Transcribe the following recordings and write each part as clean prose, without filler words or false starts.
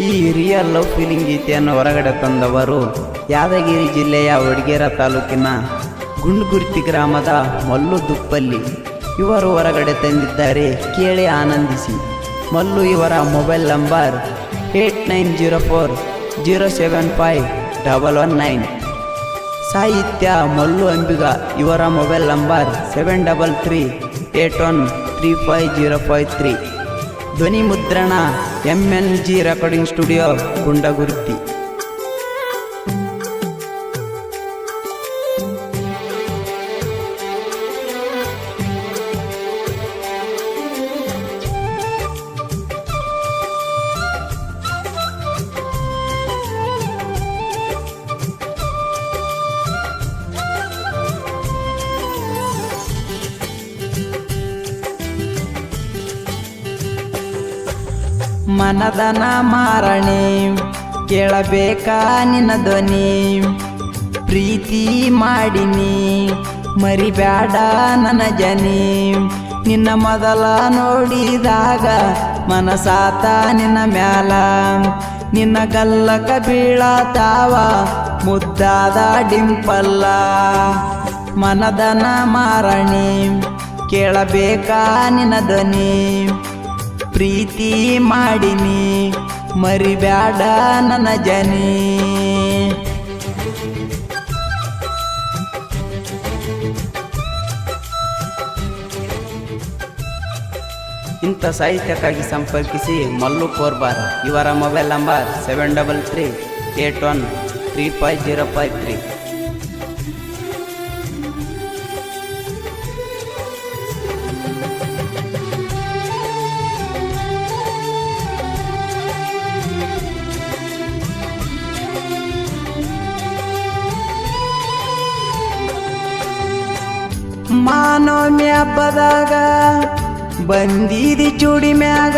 ಈ real love feeling ಗೀತೆಯನ್ನು ಹೊರಗಡೆ ತಂದವರು ಯಾದಗಿರಿ ಜಿಲ್ಲೆಯ ವಡಗೇರ ತಾಲೂಕಿನ ಗುಂಡ್ಗುರ್ತಿ ಗ್ರಾಮದ ಮಲ್ಲು ದುಪ್ಪಲ್ಲಿ. ಇವರು ಹೊರಗಡೆ ತಂದಿದ್ದಾರೆ, ಕೇಳಿ ಆನಂದಿಸಿ. ಮಲ್ಲು ಇವರ ಮೊಬೈಲ್ ನಂಬರ್ 8904075119. ಸಾಹಿತ್ಯ ಮಲ್ಲು ಅಂಬಿಗ. ಇವರ ಮೊಬೈಲ್ ನಂಬರ್ 7338135053. ಧ್ವನಿ ಮುದ್ರಣ MNG ರೆಕಾರ್ಡಿಂಗ್ ಸ್ಟುಡಿಯೋ ಗುಂಡಗುರ್ತಿ. ಮನದನ ಮಾರಣಿ ಕೇಳಬೇಕಾ ನಿನ್ನ ಧ್ವನಿ, ಪ್ರೀತಿ ಮಾಡಿನಿ ಮರಿಬ್ಯಾಡ ನನ್ನ ಜನಿ. ನಿನ್ನ ಮೊದಲ ನೋಡಿದಾಗ ಮನಸಾತ ನಿನ್ನ ಮ್ಯಾಲ, ನಿನ್ನ ಗಲ್ಲಕ ಬೀಳತಾವ ಮುದ್ದಾದ ಡಿಂಪಲ್ಲ. ಮನದನ ಮಾರಣಿ ಕೇಳಬೇಕಾ ನಿನ್ನ ಧ್ವನಿ, ಪ್ರೀತಿ ಮಾಡಿನಿ ಮರಿಬ್ಯಾಡ ನನ್ನ ಜನಿ. ಇಂಥ ಸಾಹಿತ್ಯಕ್ಕಾಗಿ ಸಂಪರ್ಕಿಸಿ ಮಲ್ಲು ಕೋರ್ಬಾರ್. ಇವರ ಮೊಬೈಲ್ ನಂಬರ್ 7338135053. ಮಾನೋಮಿ ಹಬ್ಬದಾಗ ಬಂದಿದಿ ಚೂಡಿ ಮ್ಯಾಗ,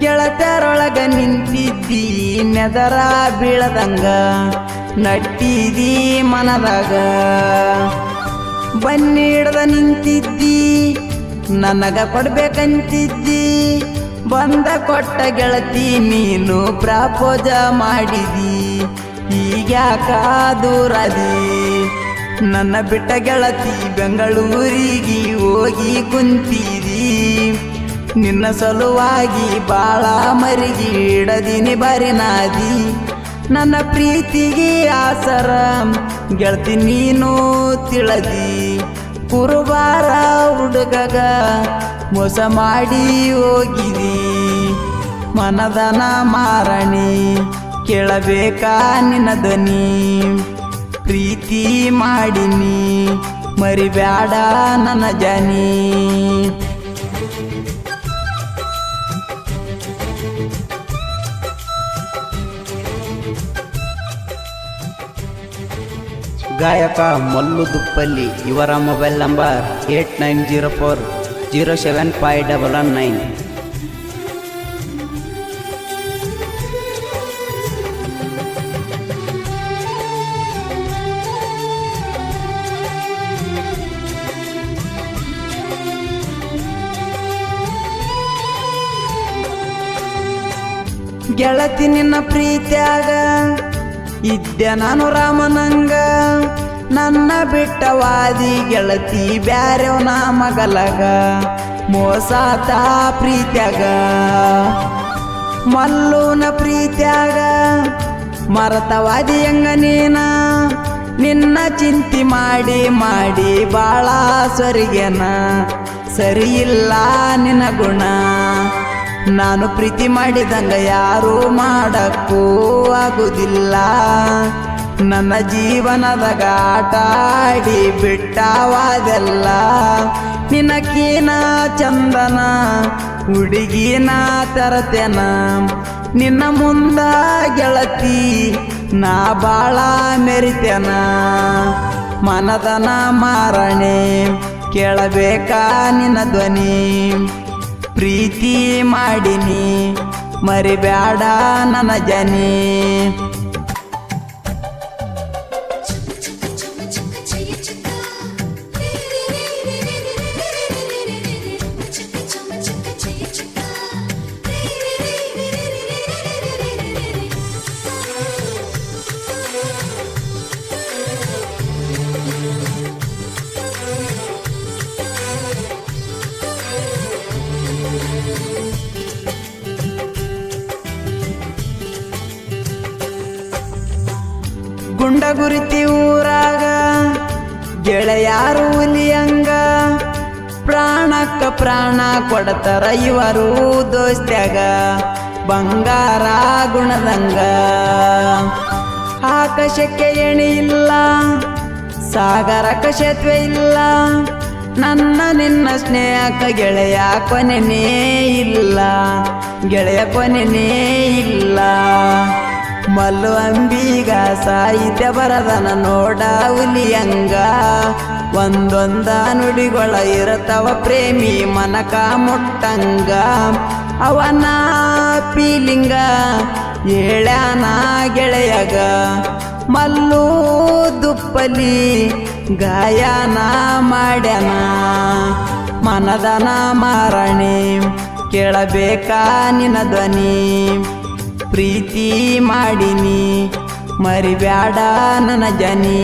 ಗೆಳತರೊಳಗ ನಿಂತಿದ್ದಿ ನೆದರ ಬೀಳದಂಗ, ನಟ್ಟಿದಿ ಮನದಾಗ ಬನ್ನಿ ಹಿಡ್ದ ನಿಂತಿದ್ದಿ, ನನಗ ಕೊಡ್ಬೇಕಂತಿದ್ದಿ. ಬಂದ ಕೊಟ್ಟ ಗೆಳತಿ ನೀನು ಪ್ರಪೋಜ ಮಾಡಿದಿ, ಈಗ್ಯಾಕ ದೂರದಿ. ನನ್ನ ಬಿಟ್ಟ ಗೆಳತಿ ಬೆಂಗಳೂರಿಗೆ ಹೋಗಿ ಕುಂತಿದಿ, ನಿನ್ನ ಸಲುವಾಗಿ ಬಾಳ ಮರಿಗಿ ಇಡದಿನಿ ಬರಿನಾದಿ. ನನ್ನ ಪ್ರೀತಿಗೆ ಆಸರ ಗೆಳತಿ ನೀನು ತಿಳದಿ, ಕುರುಬಾರ ಹುಡುಗಗ ಮೋಸ ಮಾಡಿ ಹೋಗಿದಿ. ಮನದನ ಮಾರಣಿ ಕೇಳಬೇಕಾ ನಿನ್ನ ಧ್ವನಿ, ಪ್ರೀತಿ ಮಾಡಿನಿ ಮರಿಬ್ಯಾಡ ನನ್ನ ಜನಿ. ಗಾಯಕ ಮಲ್ಲು ದುಪ್ಪಲ್ಲಿ. ಇವರ ಮೊಬೈಲ್ ನಂಬರ್ 8904075119. ಗೆಳತಿ ನಿನ್ನ ಪ್ರೀತ್ಯಾಗ ಇದ್ದೆ ನಾನು ರಾಮನಂಗ, ನನ್ನ ಬಿಟ್ಟವಾದಿ ಗೆಳತಿ ಬ್ಯಾರೆವನ ಮಗಲಗ, ಮೋಸಾತ ಪ್ರೀತ್ಯಾಗ. ಮಲ್ಲುನ ಪ್ರೀತ್ಯಾಗ ಮರತವಾದಿ ಹೆಂಗ ನೀನ, ನಿನ್ನ ಚಿಂತಿ ಮಾಡಿ ಮಾಡಿ ಬಾಳ ಸರಿಗೆನ, ಸರಿಯಿಲ್ಲ ನಿನ್ನ ಗುಣ. ನಾನು ಪ್ರೀತಿ ಮಾಡಿದಂಗ ಯಾರು ಮಾಡಕ್ಕೂ ಆಗುದಿಲ್ಲ, ನನ್ನ ಜೀವನದಾಗ ಆಟ ಆಡಿ ಬಿಟ್ಟವಾದೆಲ್ಲ. ನಿನಕೀನ ಚಂದನ ಹುಡುಗಿನ ತರತೆನ, ನಿನ್ನ ಮುಂದ ಗೆಳತಿ ನಾ ಬಾಳ ಮೆರಿತೆನ. ಮನದನ ಮಾರಣೆ ಕೇಳಬೇಕಾ ನಿನ್ನ ಧ್ವನಿ, ಪ್ರೀತಿ ಮಾಡಿನಿ ಮರಿಬ್ಯಾಡ ನನ್ನ ಜನಿ. ಗುಂಡಗುರಿತಿ ಊರಾಗ ಗೆಳೆಯಾರು ಹುಲಿಯಂಗ ಪ್ರಾಣಕ್ಕ ಪ್ರಾಣ ಕೊಡತಾರ ಇವರು ದೋಸ್ತ್ಯಾಗ ಬಂಗಾರ ಗುಣದಂಗ ಆಕಾಶಕ್ಕೆ ಎಣಿ ಇಲ್ಲ ಸಾಗರಕ್ಕೆ ಸೇತುವೆ ಇಲ್ಲ ನನ್ನ ನಿನ್ನ ಸ್ನೇಹಕ್ಕ ಗೆಳೆಯ ಕೊನೆನೇ ಇಲ್ಲ ಗೆಳೆಯ ಕೊನೆನೇ ಇಲ್ಲ ಮಲ್ಲು ಅಂಬೀಗ ಸಾಹಿತ್ಯ ಬರದನ ನೋಡ ಹುಲಿಯಂಗ ಒಂದೊಂದ ನುಡಿಗಳ ಇರತವ ಪ್ರೇಮಿ ಮನಕ ಮುಟ್ಟಂಗ ಅವನ ಫೀಲಿಂಗ ಹೇಳ್ಯಾನ ಗೆಳೆಯಗ ಮಲ್ಲು ದುಪ್ಪಲಿ ಗಾಯನ ಮಾಡ್ಯಾನ ಮನದನ ಮಾರಣಿ ಕೇಳಬೇಕಾ ನಿನ್ನ ಧ್ವನಿ ಪ್ರೀತಿ ಮಾಡಿನಿ ಮರಿಬ್ಯಾಡ ನನ್ನ ಜನಿ